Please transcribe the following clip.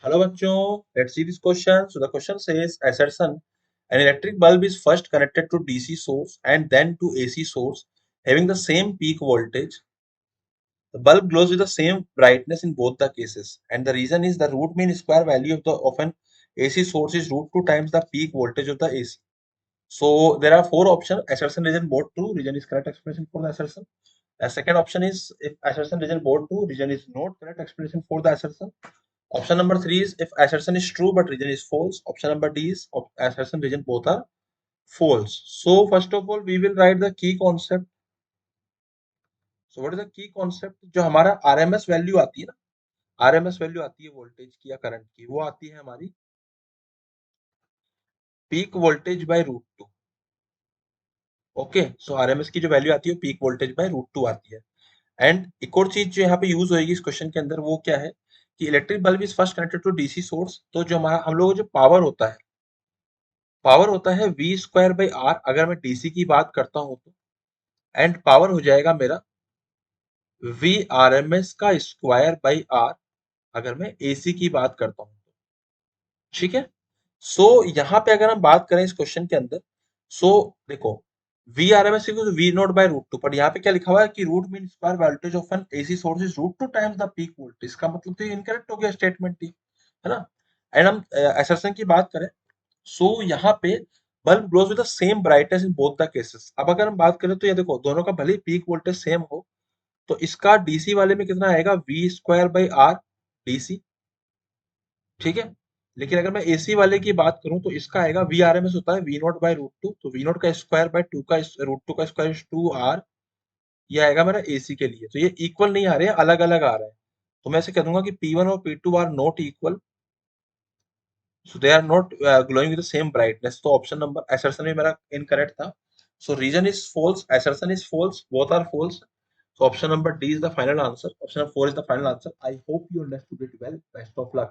Hello bachcho, let's see this question. So the question says assertion an electric bulb is first connected to DC source and then to AC source having the same peak voltage. The bulb glows with the same brightness in both the cases and the reason is the root mean square value of an AC source is root 2 times the peak voltage of the AC. So there are four options: assertion region both true, region is correct explanation for the assertion. The second option is if assertion region both true, region is not correct explanation for the assertion. Option number three is if assertion is true but region is false. Option number D is assertion region both are false. So first of all we will write the key concept. So what is the key concept? जो हमारा RMS value आती है ना, RMS value आती है voltage की या current की, वो आती है हमारी peak voltage by root two. Okay, so RMS की जो वैल्यू आती है peak voltage by root two आती है. एंड एक और चीज जो यहाँ पे यूज होगी इस क्वेश्चन के अंदर वो क्या है कि electric bulb is first connected to DC source. तो जो हमारा हम लोग जो पावर होता है वी स्क्वायर बाई आर अगर मैं डीसी की बात करता हूं तो, एंड पावर हो जाएगा मेरा वी आर एम एस का स्क्वायर बाई आर अगर मैं एसी की बात करता हूं तो. ठीक है. सो यहाँ पे अगर हम बात करें इस क्वेश्चन के अंदर, सो देखो V R M S V naught by root two, पर यहाँ पे क्या लिखा हुआ है कि root mean square voltage of an AC source is root two times the peak voltage. इसका मतलब तो इनकरेक्ट हो गया स्टेटमेंट ही, है ना. एंड हम असर्शन की बात करें, सो यहाँ पे bulb glows with the same brightness in both the cases. अब अगर हम बात करें तो ये देखो दोनों का भले पीक वोल्टेज सेम हो, तो इसका डीसी वाले में कितना आएगा V square by R DC. ठीक है. लेकिन अगर मैं एसी वाले की बात करूं तो इसका आएगा वी आर एम एस होता है V naught by root two, तो वी नॉट का स्क्वायर बाय टू का रूट टू का स्क्वायर टू आर. ये आएगा मेरा एसी के लिए. तो ये इक्वल नहीं आ रहे हैं, अलग अलग आ रहे हैं. तो मैं ऐसे कह दूंगा कि P1 और P2 are not equal, so they are not glowing with the same brightness. तो ऑप्शन नंबर असर्शन में मेरा इनकरेक्ट था. So reason is false, assertion is false, both are false. So option number D is the final answer. Option number 4 is the final answer. I hope you understood it well. Best of luck.